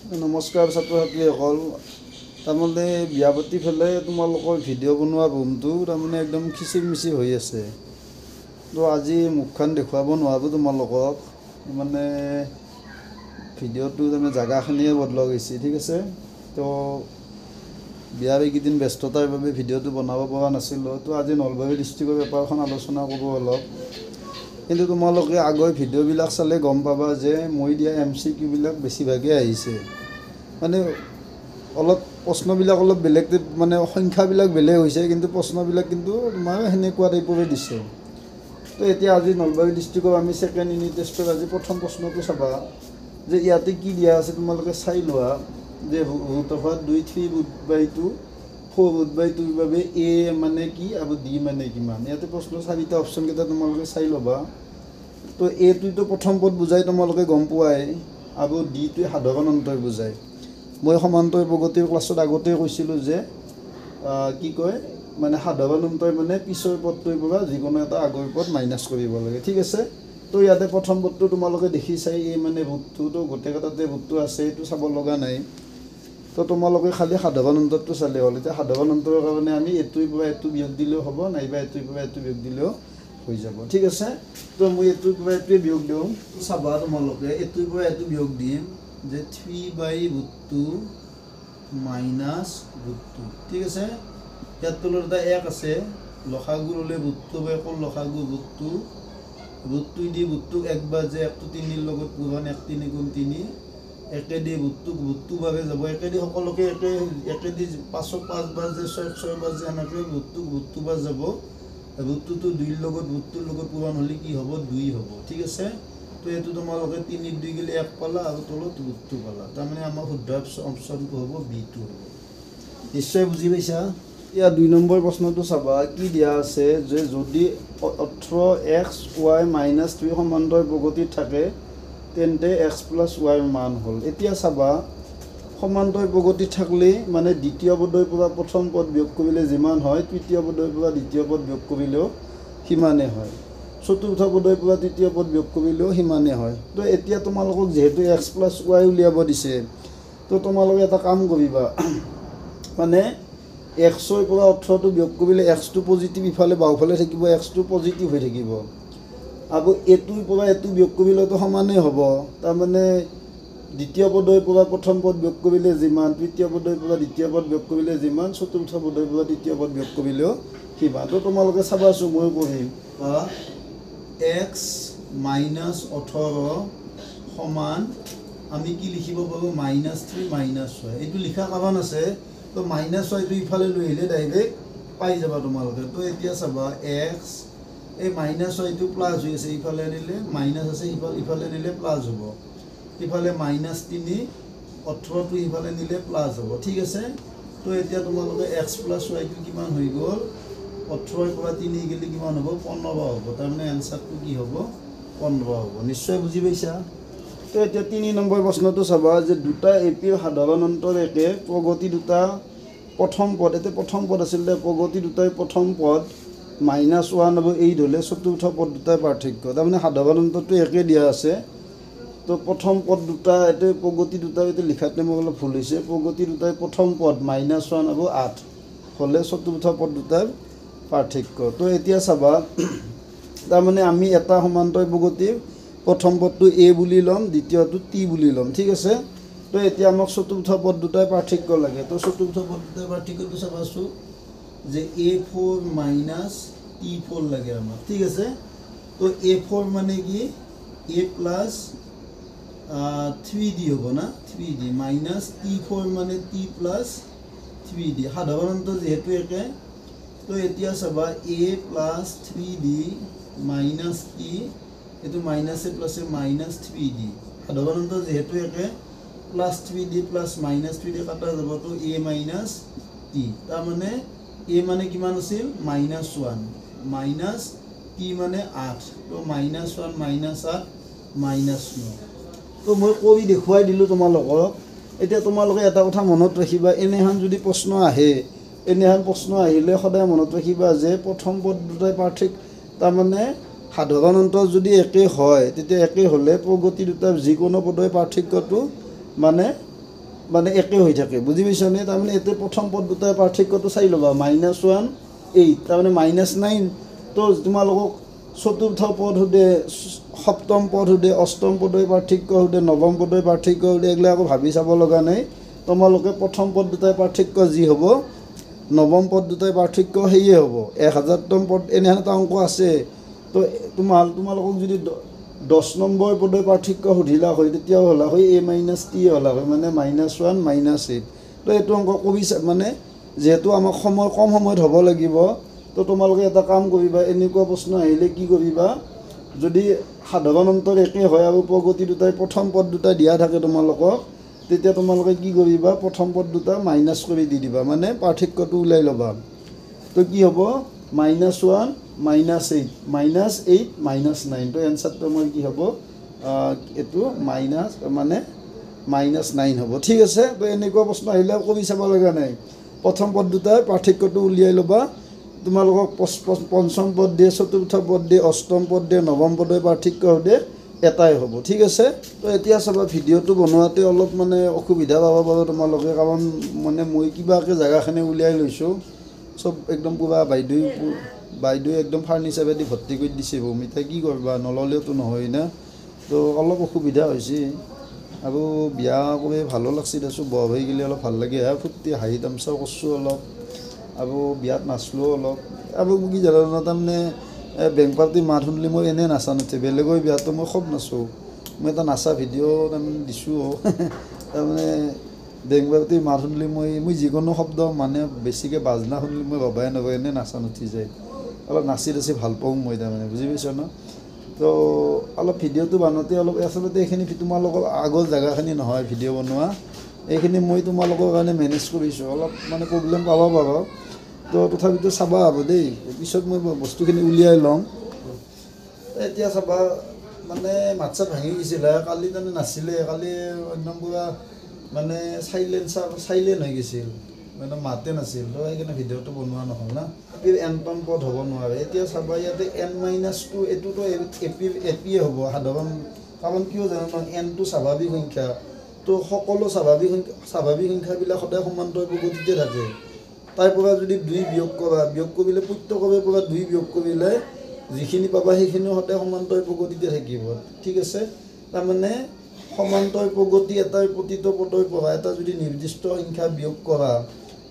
নমস্কাৰ ছাত্ৰ ছাত্ৰীসকল। তাৰমানে বিয়া পাতি পেলাই তোমালোকৰ ভিডিঅ' বনোৱা ৰুমটো তাৰমানে একদম খিচিৰ মিচিৰ হৈ আছে। তো আজি মুখখন দেখুৱাব নোৱাৰোঁ তোমালোকক, মানে ভিডিঅ'টো তাৰমানে জেগাখিনিয়ে বদলোৱা গৈছে, ঠিক আছে। তো বিয়াৰ এইকেইদিন ব্যস্ততাৰ বাবে ভিডিঅ'টো বনাব পৰা নাছিলোঁ। তো আজি নলবাৰী ডিষ্ট্ৰিক্টৰ পেপাৰখন আলোচনা কৰোঁ অলপ। কিন্তু তোমালোকে আগৰ ভিডিঅ'বিলাক চালে গম পাবা যে মই দিয়া MCQ বেছিভাগেই আহিছে। মানে অলপ প্ৰশ্নবিলাক অলপ বেলেগ, মানে সংখ্যাবিলাক বেলেগ হৈছে, কিন্তু প্ৰশ্নবিলাক কিন্তু তোমাৰ সেনেকুৱা টাইপৰে দিছে। তো এতিয়া আজি নলবাৰী ডিষ্ট্ৰিক্টৰ আমি ছেকেণ্ড ইউনিট টেষ্টৰ আজি প্ৰথম প্ৰশ্নটো চাবা যে ইয়াতে কি দিয়া আছে তোমালোকে চাই লোৱা যে √2 3√2 4√2 বাবে A মানে কি আৰু D মানে কিমান। ইয়াতে প্ৰশ্ন 4টা অপশ্যনকেইটা তোমালোকে চাই ল'বা। তো এটোতো প্ৰথম পদ বুজাই তোমালোকে গম পোৱাই, আৰু ডিটোৱে সাধাৰণ অন্তৰ বুজায়। মই সমান্তৰ প্ৰগতিৰ ক্লাছত আগতেই কৈছিলোঁ যে কি কয়, মানে সাধাৰণ অন্তৰ মানে পিছৰ পদটোৰ পৰা যিকোনো এটা আগৰ পদ মাইনাছ কৰিব লাগে, ঠিক আছে। তো ইয়াতে প্ৰথম পদটো তোমালোকে দেখি চাই এই মানে √2 গোটেইকেইটাতে √2 আছে, এইটো চাব লগা নাই। তো তোমালোকে খালি সাধাৰণ অন্তৰটো চালে হ'ল। এতিয়া সাধাৰণ অন্তৰৰ কাৰণে আমি এইটোৰ পৰা এইটো বিয়োগ দিলেও হ'ব, নাইবা এইটোৰ পৰা এইটো বিয়োগ দিলেও হৈ যাব, ঠিক আছে। তো মই এইটোৰ পৰা এইটোৱে বিয়োগ দিওঁ। চাবা তোমালোকে এইটোৰ পৰা এইটো বিয়োগ দিম যে 3/√2 মাইনাছ √2, ঠিক আছে। ইয়াৰ তলত এটা 1 আছে, লসাগু ল'লে √2 অকল লসাগু √2 দি √2 একবাৰ যে 1টো 3ৰ লগত পূৰণ, 1 3 গুণ 3, একেদি √2 বাবে যাব, একেদি সকলোকে একেদি 5ক 5 বাৰ যে 6 বাৰ যে এনেকৈ √2 বাৰ যাব। √2টো 2ৰ লগত √2ৰ লগত পূৰণ হ'লে কি হ'ব, 2 হ'ব, ঠিক আছে। তো এইটো তোমালোকে 3 2 গ'লে 1 পালা আৰু তলত √2 পালা। তাৰমানে আমাৰ শুদ্ধ অপশ্যনটো হ'ব B2 হ'ব। নিশ্চয় বুজি পাইছা। ইয়াৰ 2 নম্বৰ প্ৰশ্নটো চাবা কি দিয়া আছে যে যদি 18x y - 3 সমান্তৰ প্ৰগতিত থাকে তেন্তে x + y মান হ'ল। এতিয়া চাবা সমান্তৰ প্ৰগতিত থাকিলে মানে দ্বিতীয় পদৰ পৰা প্ৰথম পদ বিয়োগ কৰিলে যিমান হয়, তৃতীয় পদৰ পৰা দ্বিতীয় পদ বিয়োগ কৰিলেও সিমানেই হয়। চতুৰ্থ পদৰ পৰা তৃতীয় পদ বিয়োগ কৰিলেও সিমানেই হয়। তো এতিয়া তোমালোকক যিহেতু x + y উলিয়াব দিছে, তো তোমালোকে এটা কাম কৰিবা, মানে xৰ পৰা 18টো বিয়োগ কৰিলে xটো পজিটিভ ইফালে বাওঁফালে থাকিব, xটো পজিটিভ হৈ থাকিব। আৰু এইটোৰ পৰা এইটো বিয়োগ কৰিলেতো সমানেই হ'ব। তাৰমানে দ্বিতীয় পদৰ পৰা প্ৰথম পদ বিয়োগ কৰিলে যিমান, তৃতীয় পদৰ পৰা দ্বিতীয় পদ বিয়োগ কৰিলে যিমান, চতুৰ্থ পদৰ পৰা তৃতীয় পদ বিয়োগ কৰিলেও সিমান। তো তোমালোকে চাবাচোন, মই পঢ়িম x - 18 সমান আমি কি লিখিব পাৰোঁ, -3 - y। এইটো লিখা কাৰণ আছে। তো -yটো ইফালে লৈ আহিলে ডাইৰেক্ট পাই যাবা তোমালোকে। তো এতিয়া চাবা x, এই -yটো প্লাছ হৈ আছে, ইফালে আনিলে মাইনাছ আছে, ইফালে নিলে প্লাছ হ'ব। ইফালে -3, 18টো ইফালে নিলে প্লাছ হ'ব, ঠিক আছে। তো এতিয়া তোমালোকে x + yটো কিমান হৈ গ'ল, 18ৰ পৰা 3 গ'লে কিমান হ'ব, 15 হ'ব। তাৰমানে এনচাৰটো কি হ'ব, 15 হ'ব। নিশ্চয় বুজি পাইছা। তো এতিয়া 3 নম্বৰ প্ৰশ্নটো চাবা যে দুটা এপিৰ সাধাৰণ অন্তৰ একে, প্ৰগতি দুটা প্ৰথম পদ, এতিয়া প্ৰথম পদ আছিল দে, প্ৰগতি দুটাই প্ৰথম পদ -1 আৰু 8 হ'লে চতুৰ্থ পদ দুটাৰ পাৰ্থক্য। তাৰমানে সাধাৰণ অন্তৰটো একে দিয়া আছে। তো প্ৰথম পদ দুটা, এইটো প্ৰগতি দুটা, এইটো লিখাতে মোৰ অলপ ভুল হৈছে। প্ৰগতি দুটাই প্ৰথম পদ -1 আৰু 8 হ'লে চতুৰ্থ পদ দুটাৰ পাৰ্থক্য। তো এতিয়া চাবা, তাৰমানে আমি এটা সমান্তৰ প্ৰগতিৰ প্ৰথম পদটো A বুলি ল'ম, দ্বিতীয়টো T বুলি ল'ম, ঠিক আছে। তো এতিয়া আমাক চতুৰ্থ পদ দুটাৰ পাৰ্থক্য লাগে। তো চতুৰ্থ পদ দুটাৰ পাৰ্থক্যটো চাবাচোন যে A4 - T4 লাগে আমাক, ঠিক আছে। তো A4 মানে কি, A + 3D হ'ব না, 3D -T4 মানে T + 3D, সাধাৰণ অন্তৰ যিহেতু একে। তো এতিয়া চাবা A + 3D - T, এইটো মাইনাছে প্লাছে -3D, সাধাৰণ অন্তৰ যিহেতু একে, +3D + -3D কাটা যাব। তো A - T, তাৰমানে A মানে কিমান আছিল, -1, -T মানে 8, তো -1 -8 -9। তো মই কৰি দেখুৱাই দিলোঁ তোমালোকক। এতিয়া তোমালোকে এটা কথা মনত ৰাখিবা, এনেহান যদি প্ৰশ্ন আহে, এনেহান প্ৰশ্ন আহিলে সদায় মনত ৰাখিবা যে প্ৰথম পদ দুটাই পাৰ্থক্য, তাৰমানে সাধাৰণ অন্তৰ যদি একে হয় তেতিয়া একে হ'লে প্ৰগতি দুটাৰ যিকোনো পদৰ পাৰ্থক্যটো মানে মানে একে হৈ থাকে বুজি পাইছানে তাৰমানে এতিয়া প্ৰথম পদ দুটাৰ পাৰ্থক্যটো চাই ল'বা -1 8 তাৰমানে -9 তো তোমালোকক চতুৰ্থ পদ সোধে সপ্তম পদ সোধে অষ্টম পদৰ পাৰ্থক্য সোধে নৱম পদৰ পাৰ্থক্য সোধে এইবিলাক আকৌ ভাবি চাব লগা নাই তোমালোকে প্ৰথম পদ দুটাৰ পাৰ্থক্য যি হ'ব নৱম পদ দুটাৰ পাৰ্থক্য সেয়ে হ'ব 1000তম পদ এনেহেন এটা অংক আছে তো তোমালোকক যদি 10 নম্বৰ পদৰ পাৰ্থক্য সুধিলা হয় তেতিয়াও হ'লা হয় a - t হ'লা হয় মানে -1 - 8 তো এইটো অংক কবি মানে যেহেতু আমাক সময় কম সময়ত হ'ব লাগিব তো তোমালোকে এটা কাম কৰিবা এনেকুৱা প্ৰশ্ন আহিলে কি কৰিবা যদি সাধাৰণ অন্তৰ একে হয় আৰু প্ৰগতি দুটাই প্ৰথম পদ দুটা দিয়া থাকে তোমালোকক তেতিয়া তোমালোকে কি কৰিবা প্ৰথম পদ দুটা মাইনাছ কৰি দি দিবা মানে পাৰ্থক্যটো ওলাই ল'বা তো কি হ'ব -1 - 8 -8 - 9 তো এনচাৰটো আমাৰ কি হ'ব এইটো মাইনাছ মানে -9 হ'ব ঠিক আছে তো এনেকুৱা প্ৰশ্ন আহিলে কৰি চাব লগা নাই প্ৰথম পদ দুটাৰ পাৰ্থক্যটো উলিয়াই ল'বা তোমালোকক পঞ্চম পদ দিয়ে চতুৰ্থ পদ দিয়ে অষ্টম পদ দিয়ে নৱম পদৰ পাৰ্থক্য সোধে এটাই হ'ব ঠিক আছে তো এতিয়া চাবা ভিডিঅ'টো বনোৱাতে অলপ মানে অসুবিধা পাব পাৰোঁ তোমালোকে কাৰণ মানে মই কিবাকৈ জেগাখিনি উলিয়াই লৈছোঁ চব একদম পুৰা বাইদেৱে একদম ফাৰ্নিচাৰেদি ভৰ্তি কৰি দিছে এতিয়া কি কৰিবা নল'লেওতো নহয় না তো অলপ অসুবিধা হৈছে আৰু বিয়া কৰি ভালো লাগছে দেচোন বহ হৈ গ'লে অলপ ভাল লাগে ফূৰ্তি হাঁহি তামচাও কৰিছোঁ অলপ আৰু বিয়াত নাচলোঁ অলপ আৰু কি জানো তাৰমানে বেংক পাৰ্টি মাত শুনিলে মই এনেই নাচা নুঠে বেলেগৰ বিয়াতো মই খুব নাচোঁ মই এটা নাচা ভিডিঅ' তাৰমানে দিছোঁ তাৰমানে বেংক পাৰ্টিৰ মাত শুনিলে মই যিকোনো শব্দ মানে বেছিকৈ বাজনা শুনিলে মই ভবাই নকওঁ এনেই নাচা নুঠি যায় অলপ নাচি ভাল পাওঁ মই তাৰমানে বুজি পাইছ ন তো অলপ ভিডিঅ'টো বনাওঁতে অলপ আচলতে এইখিনি তোমালোকৰ আগৰ জেগাখিনি নহয় ভিডিঅ' বনোৱা এইখিনি মই তোমালোকৰ কাৰণে মেনেজ কৰিছোঁ অলপ মানে প্ৰব্লেম পাব পাৰোঁ তো তথাপিতো চাবা হ'ব দেই পিছত মই বস্তুখিনি উলিয়াই ল'ম এতিয়া চাবা মানে মাত চাত ভাঙি গৈছিলে কালি তাৰমানে নাছিলে কালি একদম পুৰা মানে চাইলেণ্ট হৈ গৈছিল মানে মাতে নাছিল তো সেইকাৰণে ভিডিঅ'টো বনোৱা নহ'ল না এনটম পদ হ'ব নোৱাৰে এতিয়া চাবা ইয়াতে n-2 এইটোতো এপিয়ে হ'ব সাধাৰণ কাৰণ কিয় জানো nটো স্বাভাৱিক সংখ্যা তো সকলো স্বাভাৱিক সংখ্যাবিলাক সদায় সমান্তৰ প্ৰগতিতে থাকে তাৰ পৰা যদি 2 বিয়োগ কৰিলে প্ৰত্যেকৰে পৰা 2 বিয়োগ কৰিলে যিখিনি পাবা সেইখিনিও সদায় সমান্তৰ প্ৰগতিতে থাকিব ঠিক আছে তাৰমানে সমান্তৰ প্ৰগতি এটাৰ প্ৰতিটো পদৰ পৰা এটা যদি নিৰ্দিষ্ট সংখ্যা বিয়োগ কৰা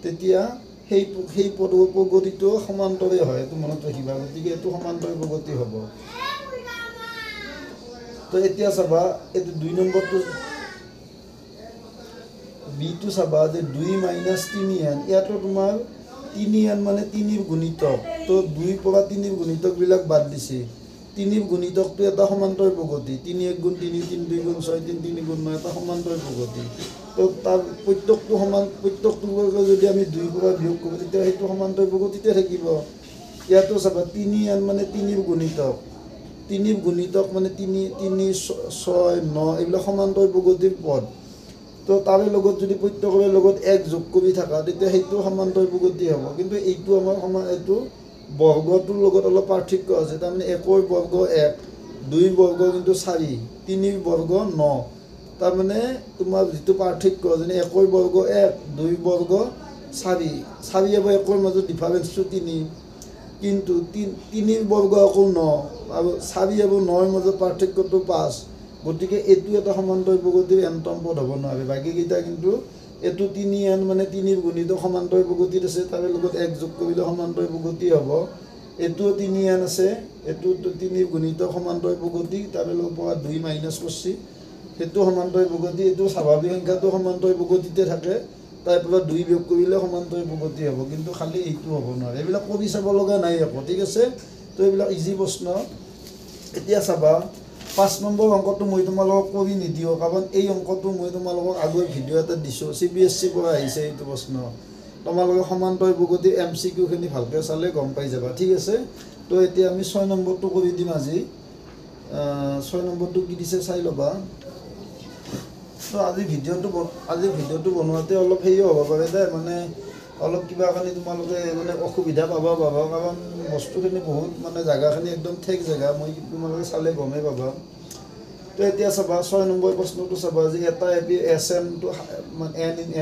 তেতিয়া সেই পদৰ প্ৰগতিটো সমান্তৰে হয় এইটো মনত ৰাখিবা গতিকে এইটো সমান্তৰ প্ৰগতি হ'ব তো এতিয়া চাবা এইটো 2 নম্বৰটো বিটো চাবা যে 2 - 3n ইয়াতো তোমাৰ 3n মানে 3ৰ গুণিতক তো 2ৰ পৰা 3ৰ গুণিতকবিলাক বাদ দিছে 3ৰ গুণিতকটো এটা সমান্তৰ প্ৰগতি 3 × 1 = 3 3 2 × 6 3 3 × 9 এটা সমান্তৰ প্ৰগতি তো তাৰ প্ৰত্যেকটো যদি আমি 2ৰ পৰা বিয়োগ কৰোঁ তেতিয়া সেইটো সমান্তৰ প্ৰগতিতে থাকিব ইয়াতো চাবা 3n মানে 3ৰ গুণিতক মানে 3 3 6 9 এইবিলাক সমান্তৰ প্ৰগতিৰ পদ তো তাৰে লগত যদি প্ৰত্যেকৰে লগত 1 যোগ কৰি থাকা তেতিয়া সেইটো সমান্তৰ প্ৰগতি হ'ব কিন্তু এইটো আমাৰ এইটো বৰ্গটোৰ লগত অলপ পাৰ্থক্য আছে তাৰমানে 1ৰ বৰ্গ 1 2ৰ বৰ্গ কিন্তু 4 3ৰ বৰ্গ 9 তাৰমানে তোমাৰ যিটো পাৰ্থক্য যেনে 1ৰ বৰ্গ 1 2ৰ বৰ্গ 4 4 আৰু 1ৰ মাজত ডিফাৰেঞ্চটো 3 কিন্তু 3ৰ বৰ্গ আকৌ 9 আৰু 4 আৰু 9ৰ মাজত পাৰ্থক্যটো 5 গতিকে এইটো এটা সমান্তৰ প্ৰগতিৰ এনটম পদ হ'ব নোৱাৰে বাকীকেইটা কিন্তু এইটো 3n মানে 3ৰ গুণিত সমান্তৰ প্ৰগতিত আছে তাৰে লগত 1 যোগ কৰিলে সমান্তৰ প্ৰগতি হ'ব এইটোও 3n আছে এইটো 3ৰ গুণিত সমান্তৰ প্ৰগতি তাৰে লগত পৰা 2 মাইনাছ কৰিছে সেইটো সমান্তৰ প্ৰগতি এইটো স্বাভাৱিক সংখ্যাটো সমান্তৰ প্ৰগতিতে থাকে তাৰ পৰা 2 বিয়োগ কৰিলে সমান্তৰ প্ৰগতি হ'ব কিন্তু খালি এইটো হ'ব নোৱাৰে এইবিলাক কৰি চাব লগা নাই একো ঠিক আছে তো এইবিলাক ইজি প্ৰশ্ন এতিয়া চাবা 5 নম্বৰ অংকটো মই তোমালোকক কৰি নিদিওঁ কাৰণ এই অংকটো মই তোমালোকক আগৰ ভিডিঅ' এটা দিছোঁ CBSE পৰা আহিছে এইটো প্ৰশ্ন তোমালোকে সমান্তৰ প্ৰগতিৰ MCQখিনি ভালকৈ চালে গম পাই যাবা ঠিক আছে তো এতিয়া আমি 6 নম্বৰটো কৰি দিম আজি 6 নম্বৰটো কি দিছে চাই ল'বা তো আজি ভিডিঅ'টো বনোৱাতে অলপ হেৰিও হ'ব পাৰে দে মানে অলপ কিবা কাৰণে তোমালোকে মানে অসুবিধা পাবা কাৰণ বস্তুখিনি বহুত মানে জেগাখিনি একদম ঠেক জেগা মই তোমালোকে চালে গমেই পাবা তো এতিয়া চাবা 6 নম্বৰ প্ৰশ্নটো চাবা যে এটা এপি SN টো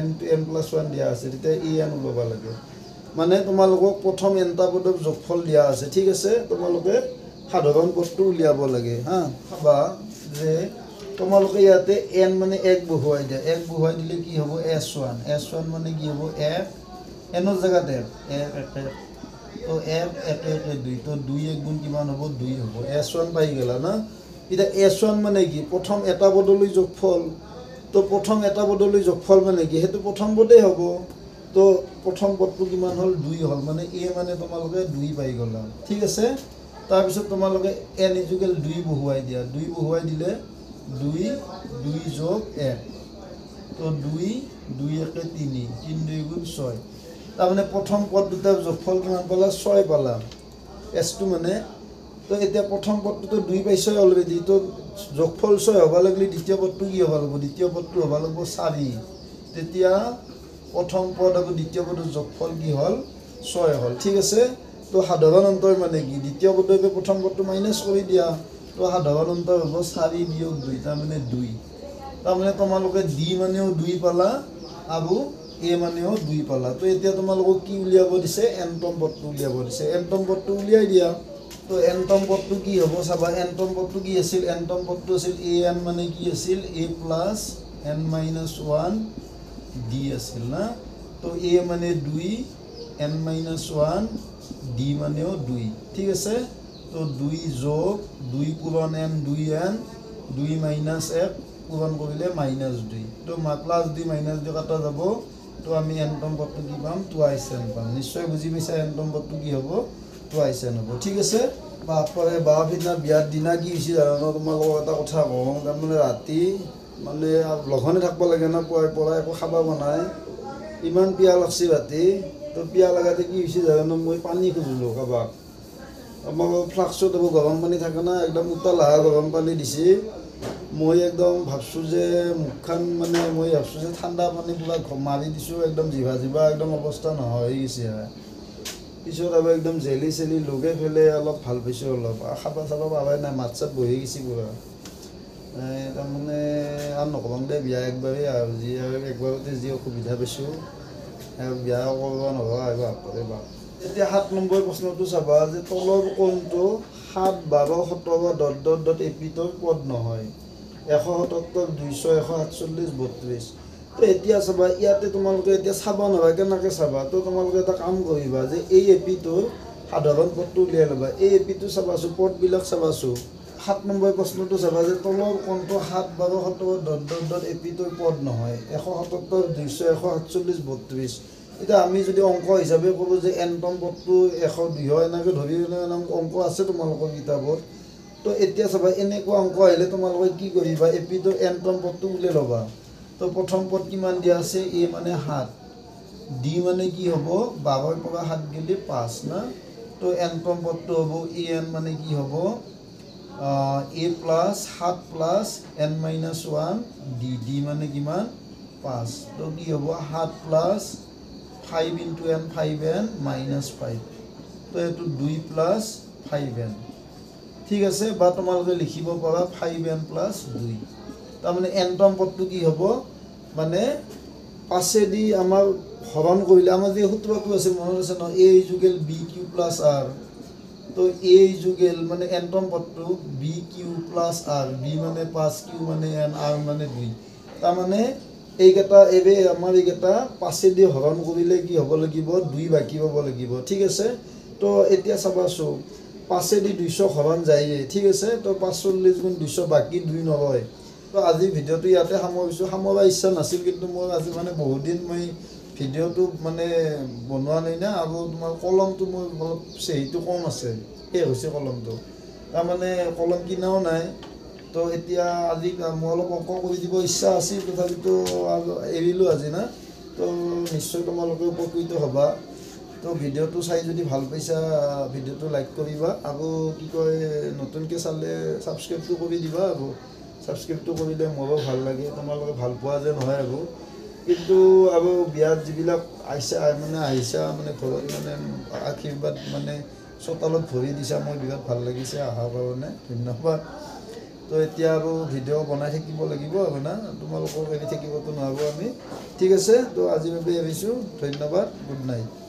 n to n+1 দিয়া আছে তেতিয়া en ওলাব লাগে মানে তোমালোকক প্ৰথম nটা পদৰ যোগফল দিয়া আছে ঠিক আছে তোমালোকে সাধাৰণ পদটো উলিয়াব লাগে হা বা যে তোমালোকে ইয়াতে n মানে 1 বহুৱাই দিয়া 1 বহুৱাই দিলে কি হ'ব s1 মানে কি হ'ব f n ৰ জায়গাত তো f 1 2 তো 2 1 গুণ কিমান হ'ব 2 হ'ব s1 পাই গলা না এটা s1 মানে কি প্ৰথম এটা পদলৈ যোগফল তো প্ৰথম এটা পদলৈ যোগফল মানে কি হেতু প্ৰথম পদে হ'ব তো প্ৰথম পদটো কিমান হ'ল 2 হ'ল মানে a মানে তোমালোকে 2 পাই গলা ঠিক আছে তাৰ পিছত তোমালোকে n = 2 বহুৱাই দিয়া 2 বহুৱাই দিলে 2 2 যোগ 1 তো 2 2 1 3 3 2 গুণ 6 তাৰ মানে প্ৰথম পদ দুটাৰ যোগফল কিমান পালা 6 পালা s2 মানে তো এতিয়া প্ৰথম পদটো 2 পাইছে অলৰেডি তো যোগফল 6 হ'ব লাগিলে দ্বিতীয় পদটো কি হ'ব লাগিব দ্বিতীয় পদটো হ'ব লাগিব 4 তেতিয়া প্ৰথম পদ আৰু দ্বিতীয় পদৰ যোগফল কি হ'ল 6 হ'ল ঠিক আছে তো সাধাৰণ অন্তৰ মানে কি দ্বিতীয় পদৰ পৰা প্ৰথম পদটো মাইনাস কৰি দিয়া তো সাধাৰণ অন্তৰ হ'ব 4 বিয়োগ 2 তাৰ মানে 2 তাৰ মানে তোমালোকে d মানেও 2 পালা আৰু a মানেও 2 পালা তো এতিয়া তোমালোকক কি উলিয়াব দিছে nতম পদটো উলিয়াব দিছে nতম পদটো উলিয়াই দিয়া তো nতম পদটো কি হ'ব চাবা nতম পদটো কি আছিল nতম পদটো আছিল an মানে কি আছিল a + n-1 d আছিল না তো a মানে 2 n-1 d মানেও 2 ঠিক আছে তো 2 যোগ 2 পূৰণ n 2n 2 - 1 পূৰণ কৰিলে -2 তো +2 -2 কাটা যাব তো আমি nতম পদটো কি পাম টুৱাইছ n পাম নিশ্চয় বুজি পাইছা nতম পদটো কি হ'ব টুৱাইছ n হ'ব ঠিক আছে বাপৰে বাপ দিনা বিয়াৰ দিনা কি হৈছে জানো তোমালোকক এটা কথা কওঁ তাৰমানে ৰাতি মানে লঘনে থাকিব লাগে না পৰা একো খাব বনাই ইমান পিয়া লাগছি ৰাতি তো পিয়া লগাতে কি হৈছে জানো মই পানী খুজিলোঁ কাৰোবাক আমাৰ ফ্লাক্সত এইবোৰ গৰম পানী থাকে না একদম উতল অহা গৰম পানী দিছে মই একদম ভাবছোঁ যে মুখখন মানে মই ভাবছোঁ যে ঠাণ্ডা পানী পুৰা মাৰি দিছোঁ একদম জিভা একদম অৱস্থা নোহোৱা হৈ গৈছে পিছত আৰু একদম জেলি চেলি লগে ফেলে অলপ ভাল পাইছোঁ অলপ খাব চাব পাৰাই নাই মাত চাত বহি গৈছে পুৰা তাৰমানে আৰু নক'ম দে বিয়া একবাৰেই আৰু যি একবাৰতে যি অসুবিধা পাইছোঁ বিয়া কৰিব নোৱাৰা আহিব আপৰে বাপ এতিয়া 7 নম্বৰ প্ৰশ্নটো চাবা যে তলৰ কোণটো 7 12 17 ... এপিটৰ পদ নহয় 177 200 147 32 তো এতিয়া চাবা ইয়াতে তোমালোকে এতিয়া চাব নোৱাৰা কেনেকৈ চাবা তো তোমালোকে এটা কাম কৰিবা যে এই এপিটোৰ সাধাৰণ পদটো উলিয়াই ল'বা এই এপিটো চাবাচোন পদবিলাক চাবাচোন 7 নম্বৰ প্ৰশ্নটো চাবা যে তলৰ কোণটো 7 12 17 ... এপিটোৰ পদ নহয় 177 200 147 32 এতিয়া আমি যদি অংক হিচাপে কৰোঁ যে nতম পদটো 100 200 এনেকৈ ধৰি অংক আছে তোমালোকৰ কিতাপত তো এতিয়া চাবা এনেকুৱা অংক আহিলে তোমালোকে কি কৰিবা এপিটোৰ nতম পদটো উলিয়াই ল'বা তো প্ৰথম পদ কিমান দিয়া আছে a মানে 7 d মানে কি হ'ব 12 পৰা 7 গেলি 5 না তো nতম পদটো হ'ব an মানে কি হ'ব a + 7 + n-1 d মানে কিমান 5 তো কি হ'ব 7 + 5 * n 5n - 5 তো এইটো 2 + 5n ঠিক আছে বা তোমালোকে লিখিব পাৰা 5n + 2 তাৰমানে nতম পদটো কি হ'ব মানে 5 দি আমাৰ হৰণ কৰিলে আমাৰ যে সূত্ৰটো আছে মনত আছে ন a = bq + r তো a = মানে nতম পদটো bq + r b মানে 5 q মানে n r মানে 2 তাৰমানে এইকেইটা আমাৰ এইকেইটা 5 দি হৰণ কৰিলে কি হ'ব লাগিব 2 বাকি পাব লাগিব ঠিক আছে তো এতিয়া চাবাচোন 5 দি 200 হৰণ যায়ে ঠিক আছে তো 45 × 200 বাকি 2 নলয় তো আজি ভিডিঅ'টো ইয়াতে সামৰিছোঁ সামৰা ইচ্ছা নাছিল কিন্তু মোৰ আজি মানে বহুত দিন মই ভিডিঅ'টো মানে বনোৱা নাই না আৰু তোমাৰ কলমটো মোৰ অলপ চেহিটো কম আছে শেষ হৈছে কলমটো তাৰমানে কলম কিনাও নাই তো এতিয়া আজি মই অলপ অংক কৰি দিব ইচ্ছা আছিল তথাপিতো এৰিলোঁ আজি না তো নিশ্চয় তোমালোকে উপকৃত হ'বা তো ভিডিঅ'টো চাই যদি ভাল পাইছা ভিডিঅ'টো লাইক কৰিবা আৰু কি কয় নতুনকৈ চালে ছাবস্ক্ৰাইবটো কৰি দিবা আৰু ছাবস্ক্ৰাইবটো কৰিলে মোৰো ভাল লাগে তোমালোকে ভাল পোৱা যে নহয় আৰু কিন্তু আৰু বিয়াত যিবিলাক আহিছা মানে ঘৰত মানে আশীৰ্বাদ মানে চোতালত ভৰি দিছা মই বিৰাট ভাল লাগিছে অহাৰ কাৰণে ধন্যবাদ তো এতিয়া আৰু ভিডিঅ' বনাই থাকিব লাগিব আৰু না, তোমালোকক এৰি থাকিবতো নোৱাৰোঁ আমি। ঠিক আছে, তো আজিৰ বাবে এৰিছোঁ। ধন্যবাদ, গুড নাইট।